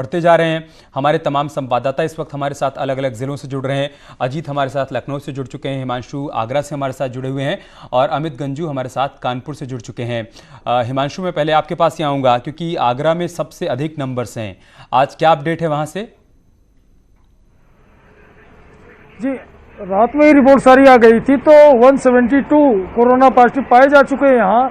बढ़ते जा रहे हैं। हमारे तमाम संवाददाता इस वक्त हमारे साथ अलग अलग जिलों से जुड़ रहे हैं। अजीत हमारे साथ लखनऊ से जुड़ चुके हैं, हिमांशु आगरा से हमारे साथ जुड़े हुए हैं और अमित गंजू हमारे साथ कानपुर से जुड़ चुके हैं। हिमांशु, मैं पहले आपके पास ही आऊँगा क्योंकि आगरा में सबसे अधिक नंबर्स हैं। आज क्या अपडेट है वहाँ से? जी, रात में ही रिपोर्ट सारी आ गई थी तो 172 कोरोना पॉजिटिव पाए जा चुके हैं यहाँ।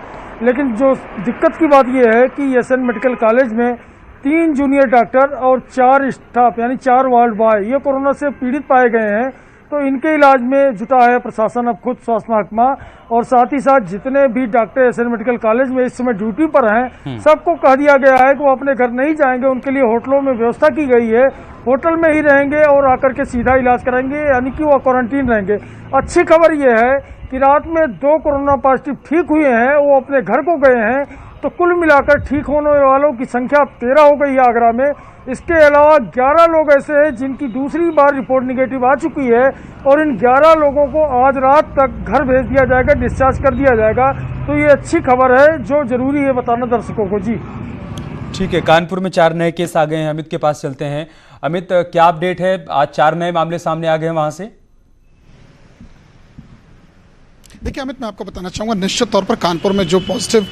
लेकिन जो दिक्कत की बात यह है कि एसएन मेडिकल कॉलेज में 3 जूनियर डॉक्टर और 4 स्टाफ यानी 4 वार्ड बॉय ये कोरोना से पीड़ित पाए गए हैं। तो इनके इलाज में जुटा है प्रशासन, अब खुद स्वास्थ्य महकमा और साथ ही साथ जितने भी डॉक्टर एसएन मेडिकल कॉलेज में इस समय ड्यूटी पर हैं सबको कह दिया गया है कि वो अपने घर नहीं जाएंगे। उनके लिए होटलों में व्यवस्था की गई है, होटल में ही रहेंगे और आकर के सीधा इलाज कराएंगे, यानी कि वो क्वारंटीन रहेंगे। अच्छी खबर ये है कि रात में 2 कोरोना पॉजिटिव ठीक हुए हैं, वो अपने घर को गए हैं। तो कुल मिलाकर ठीक होने वालों की संख्या 13 हो गई है आगरा में। इसके अलावा 11 लोग ऐसे हैं जिनकी दूसरी बार रिपोर्ट निगेटिव आ चुकी है और इन 11 लोगों को आज रात तक घर भेज दिया जाएगा, डिस्चार्ज कर दिया जाएगा। तो ये अच्छी खबर है जो जरूरी है बताना दर्शकों को। जी ठीक है, कानपुर में 4 नए केस आ गए हैं। अमित के पास चलते हैं। अमित, क्या अपडेट है? आज 4 नए मामले सामने आ गए हैं वहां से। देखिए अमित, मैं आपको बताना चाहूँगा, निश्चित तौर पर कानपुर में जो पॉजिटिव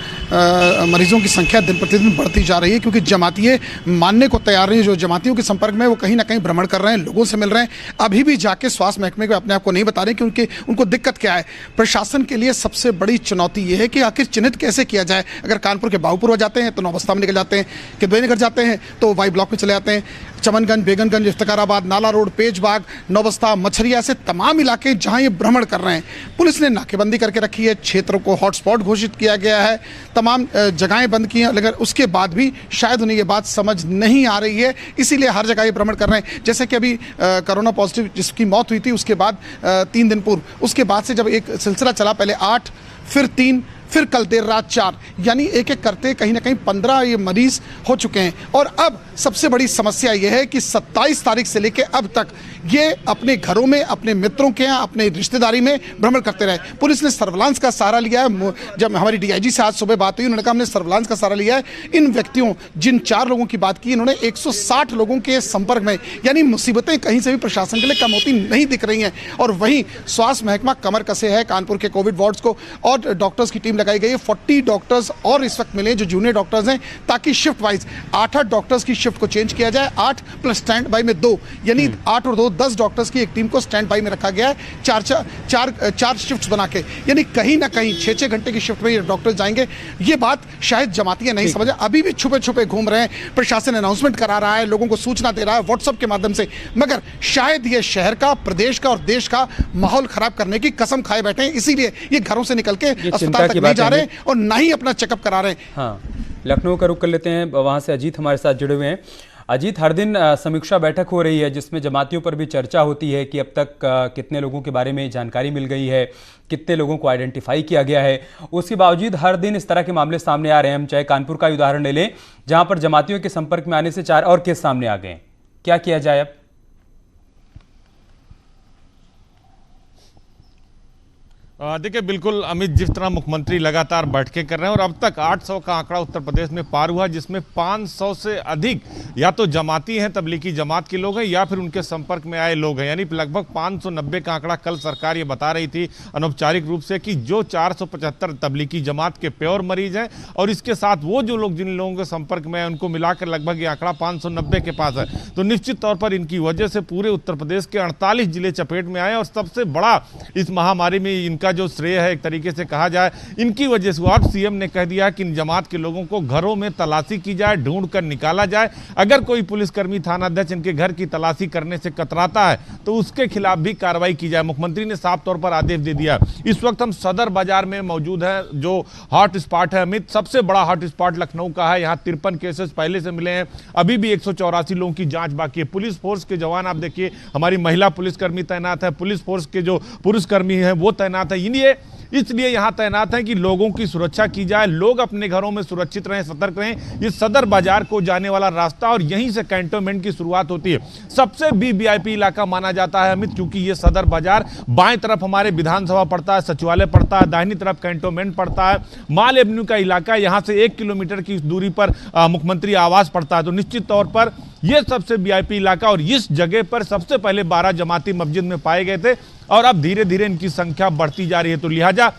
मरीजों की संख्या दिन प्रतिदिन बढ़ती जा रही है, क्योंकि जमातिये मानने को तैयार नहीं। जो जमातियों के संपर्क में वो कहीं ना कहीं भ्रमण कर रहे हैं, लोगों से मिल रहे हैं, अभी भी जाके स्वास्थ्य महकमे को अपने आप को नहीं बता रहे क्योंकि उनको दिक्कत क्या है। प्रशासन के लिए सबसे बड़ी चुनौती ये है कि आखिर चिन्हित कैसे किया जाए। अगर कानपुर के बाबूपुर जाते हैं तो नौबस्ता में निकल जाते हैं, किदवईनगर जाते हैं तो वाई ब्लॉक में चले जाते हैं, चमनगंज, बेगनगंज, इफ्तिखाराबाद, नाला रोड, पेजबाग, नौबस्ता, मछरिया से तमाम इलाके जहां ये भ्रमण कर रहे हैं। पुलिस ने नाकेबंदी करके रखी है, क्षेत्रों को हॉटस्पॉट घोषित किया गया है, तमाम जगहें बंद की हैं, लेकिन उसके बाद भी शायद उन्हें ये बात समझ नहीं आ रही है, इसीलिए हर जगह ये भ्रमण कर रहे हैं। जैसे कि अभी कोरोना पॉजिटिव जिसकी मौत हुई थी उसके बाद 3 दिन पूर्व, उसके बाद से जब एक सिलसिला चला, पहले 8 फिर 3 फिर कल देर रात 4, यानी एक एक करते कहीं ना कहीं 15 ये मरीज हो चुके हैं। और अब सबसे बड़ी समस्या यह है कि 27 तारीख से लेकर अब तक ये अपने घरों में, अपने मित्रों के यहाँ, अपने रिश्तेदारी में भ्रमण करते रहे। पुलिस ने सर्विलांस का सहारा लिया है। जब हमारी डीआईजी से आज सुबह बात हुई, उन्होंने कहा हमने सर्विलांस का सहारा लिया है। इन व्यक्तियों, जिन 4 लोगों की बात की, इन्होंने 160 लोगों के संपर्क में, यानी मुसीबतें कहीं से भी प्रशासन के लिए कम होती नहीं दिख रही हैं। और वहीं स्वास्थ्य महकमा कमर कसे है कानपुर के कोविड वार्ड्स को, और डॉक्टर्स की टीम लगाई गई है। 40 डॉक्टर्स और इस वक्त मिले जो जूनियर डॉक्टर्स हैं, ताकि शिफ्ट वाइज 8-8 डॉक्टर्स की शिफ्ट को चेंज किया जाए। 8 प्लस स्टैंड बाई में 2, यानी 8 और 2 10 डॉक्टर्स की एक टीम को स्टैंड बाई में रखा गया है। 4 शिफ्ट्स बना के, यानी कहीं ना कहीं 6-6 घंटे की शिफ्ट में ये डॉक्टर जाएंगे। ये बात शायद जमातियां नहीं समझे, अभी भी छुपे छुपे घूम रहे हैं। प्रशासन अनाउंसमेंट करा रहा है, लोगों को सूचना दे रहा है व्हाट्सएप के माध्यम से, मगर शायद ये शहर का, प्रदेश का और देश का माहौल खराब करने की कसम खाए बैठे हैं। इसीलिए ये घरों से निकल के अस्पताल तक नहीं जा रहे और ना ही अपना चेकअप करा रहे हैं। हाँ, लखनऊ का रुख कर लेते हैं, वहां से अजीत हमारे साथ जुड़े हुए हैं। अजीत, हर दिन समीक्षा बैठक हो रही है जिसमें जमातियों पर भी चर्चा होती है कि अब तक कितने लोगों के बारे में जानकारी मिल गई है, कितने लोगों को आइडेंटिफाई किया गया है। उसके बावजूद हर दिन इस तरह के मामले सामने आ रहे हैं। हम चाहे कानपुर का उदाहरण ले लें, जहां पर जमातियों के संपर्क में आने से 4 और केस सामने आ गए। क्या किया जाए अब? देखिए, बिल्कुल अमित, जिस तरह मुख्यमंत्री लगातार बैठकें कर रहे हैं और अब तक 800 का आंकड़ा उत्तर प्रदेश में पार हुआ, जिसमें 500 से अधिक या तो जमाती हैं, तबलीगी जमात के लोग हैं, या फिर उनके संपर्क में आए लोग हैं। यानी लगभग 590 का आंकड़ा कल सरकार ये बता रही थी अनौपचारिक रूप से कि जो 475 तबलीगी जमात के प्योर मरीज हैं और इसके साथ वो जो लोग जिन लोगों के संपर्क में हैं उनको मिलाकर लगभग ये आंकड़ा 590 के पास है। तो निश्चित तौर पर इनकी वजह से पूरे उत्तर प्रदेश के 48 जिले चपेट में आए और सबसे बड़ा इस महामारी में इनका जो श्रेय है, एक तरीके से कहा जाए, इनकी वजह से। अब सीएम ने कह दिया कि इन जमात के लोगों को घरों में तलाशी की जाए, ढूंढ कर निकाला जाए। अगर कोई पुलिसकर्मी, थानाध्यक्ष इनके घर की तलाशी करने से कतराता है तो उसके खिलाफ भी कार्रवाई की जाए। मुख्यमंत्री ने साफ तौर पर आदेश दे दिया। इस वक्त हम सदर बाजार में मौजूद है, जो हॉट स्पॉट है अमित, सबसे बड़ा हॉट स्पॉट लखनऊ का है। यहाँ 53 केसेस पहले से मिले हैं, अभी भी 184 लोगों की जांच बाकी है। पुलिस फोर्स के जवान आप देखिए, हमारी महिला पुलिसकर्मी तैनात है, पुलिस फोर्स के जो पुरुषकर्मी हैं वो तैनात है। इसलिए यहां तैनात है कि लोगों की सुरक्षा की जाए, लोग अपने घरों में सुरक्षित रहें, सतर्क रहें। ये सदर बाजार को जाने वाला रास्ता और यहीं से कैंटोनमेंट की शुरुआत होती है। सबसे वीवीआईपी इलाका माना जाता है अमित, क्योंकि ये सदर बाजार, बाएं तरफ हमारे विधानसभा पड़ता है, सचिवालय पड़ता है, दाहिनी तरफ कैंटोनमेंट पड़ता है, माल एवेन्यू का इलाका, यहां से 1 किलोमीटर की दूरी पर मुख्यमंत्री आवास पड़ता है। तो निश्चित तौर पर ये सबसे वीआईपी इलाका, और इस जगह पर सबसे पहले 12 जमाती मस्जिद में पाए गए थे और अब धीरे धीरे इनकी संख्या बढ़ती जा रही है। तो लिहाजा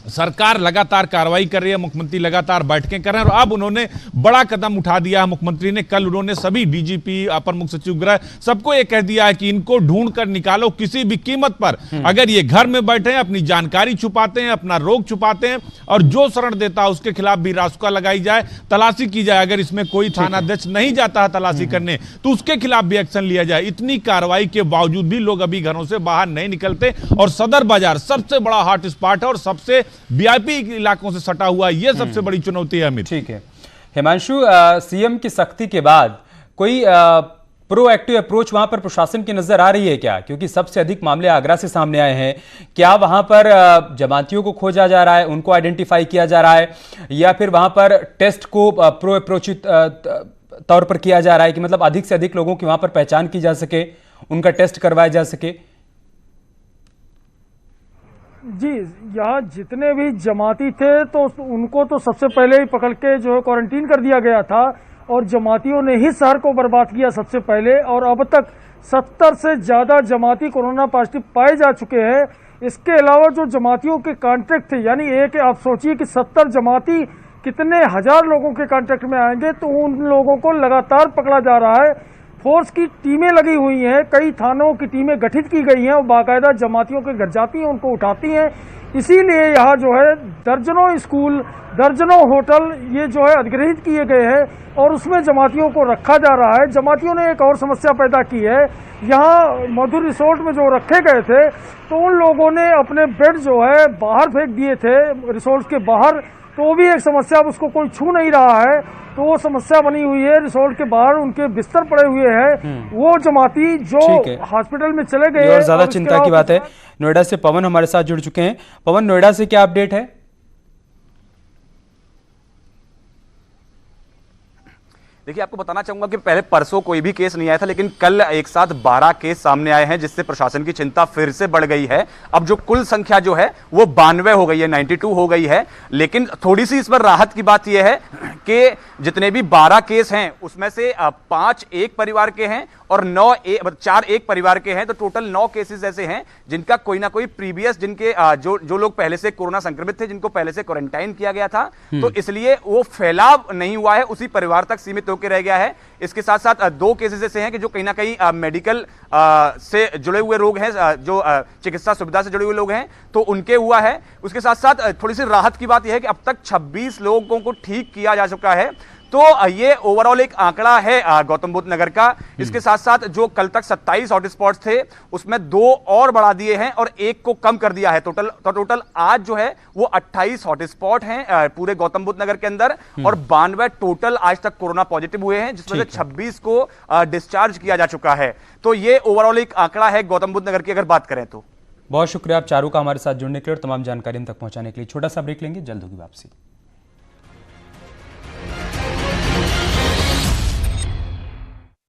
सरकार लगातार कार्रवाई कर रही है, मुख्यमंत्री लगातार बैठकें कर रहे हैं और अब उन्होंने बड़ा कदम उठा दिया है। मुख्यमंत्री ने कल उन्होंने सभी डीजीपी, अपर मुख्य सचिव गृह, सबको यह कह दिया है कि इनको ढूंढ कर निकालो किसी भी कीमत पर। अगर ये घर में बैठे हैं, अपनी जानकारी छुपाते हैं, अपना रोग छुपाते हैं और जो शरण देता है उसके खिलाफ भी रासुका लगाई जाए, तलाशी की जाए। अगर इसमें कोई थानाध्यक्ष नहीं जाता है तलाशी करने तो उसके खिलाफ भी एक्शन लिया जाए। इतनी कार्रवाई के बावजूद भी लोग अभी घरों से बाहर नहीं निकलते और सदर बाजार सबसे बड़ा हॉट स्पॉट है और सबसे वीआईपी इलाकों से सटा हुआ, यह सबसे बड़ी चुनौती है। अमित, ठीक है। हिमांशु, सीएम की सख्ती के बाद कोई प्रोएक्टिव अप्रोच वहां पर प्रशासन की नजर आ रही है क्या? क्योंकि सबसे अधिक मामले आगरा से सामने आए हैं। क्या वहां पर जमातियों को खोजा जा रहा है, उनको आइडेंटिफाई किया जा रहा है, या फिर वहां पर टेस्ट को प्रो अप्रोच तौर पर किया जा रहा है कि मतलब अधिक से अधिक लोगों की वहां पर पहचान की जा सके, उनका टेस्ट करवाया जा सके? जी, यहाँ जितने भी जमाती थे तो उनको तो सबसे पहले ही पकड़ के जो है क्वारंटीन कर दिया गया था और जमातियों ने ही शहर को बर्बाद किया सबसे पहले। और अब तक 70 से ज़्यादा जमाती कोरोना पॉजिटिव पाए जा चुके हैं। इसके अलावा जो जमातियों के कॉन्टैक्ट थे, यानी एक आप सोचिए कि 70 जमाती कितने हजार लोगों के कॉन्टैक्ट में आएंगे, तो उन लोगों को लगातार पकड़ा जा रहा है। फोर्स की टीमें लगी हुई हैं, कई थानों की टीमें गठित की गई हैं और बाकायदा जमातियों के घर जाती हैं, उनको उठाती हैं। इसीलिए यहाँ जो है दर्जनों स्कूल, दर्जनों होटल ये जो है अधिग्रहित किए गए हैं और उसमें जमातियों को रखा जा रहा है। जमातियों ने एक और समस्या पैदा की है, यहाँ मधुर रिसोर्ट में जो रखे गए थे तो उन लोगों ने अपने बेड जो है बाहर फेंक दिए थे रिसोर्ट के बाहर, तो वो भी एक समस्या, अब उसको कोई छू नहीं रहा है, तो वो समस्या बनी हुई है। रिसोर्ट के बाहर उनके बिस्तर पड़े हुए हैं, वो जमाती जो हॉस्पिटल में चले गए। और ज्यादा चिंता की बात है। नोएडा से पवन हमारे साथ जुड़ चुके हैं। पवन, नोएडा से क्या अपडेट है? देखिए, आपको बताना चाहूंगा कि पहले परसों कोई भी केस नहीं आया था, लेकिन कल एक साथ 12 केस सामने आए हैं, जिससे प्रशासन की चिंता फिर से बढ़ गई है। अब जो कुल संख्या जो है वो 92 हो गई है, 92 हो गई है। लेकिन थोड़ी सी इस पर राहत की बात यह है कि जितने भी 12 केस हैं उसमें से 5 एक परिवार के हैं और 4 एक परिवार के हैं, तो टोटल 9 केसेस ऐसे हैं जिनका कोई ना कोई प्रीवियस, जिनके जो लोग पहले से कोरोना संक्रमित थे, जिनको पहले से क्वारंटाइन किया गया था, तो इसलिए वो फैलाव नहीं हुआ है, उसी परिवार तक सीमित होकर रह गया है। इसके साथ साथ 2 केसेस ऐसे हैं कि जो कहीं ना कहीं मेडिकल से जुड़े हुए लोग हैं, जो चिकित्सा सुविधा से जुड़े हुए लोग हैं, तो उनके हुआ है। उसके साथ साथ थोड़ी सी राहत की बात यह है कि अब तक 26 लोगों को ठीक किया जा चुका है। तो ये ओवरऑल एक आंकड़ा है गौतम बुद्ध नगर का। इसके साथ साथ जो कल तक 27 हॉटस्पॉट्स थे उसमें 2 और बढ़ा दिए हैं और 1 को कम कर दिया है। टोटल आज जो है वो 28 हॉटस्पॉट हैं पूरे गौतम बुद्ध नगर के अंदर और 92 टोटल आज तक कोरोना पॉजिटिव हुए हैं, जिसमें से 26 को डिस्चार्ज किया जा चुका है। तो ये ओवरऑल एक आंकड़ा है गौतम बुद्ध नगर की अगर बात करें तो। बहुत शुक्रिया आप चारों का हमारे साथ जुड़ने के लिए और तमाम जानकारी हम तक पहुंचाने के लिए। छोटा सा ब्रेक लेंगे, जल्द होगी वापसी।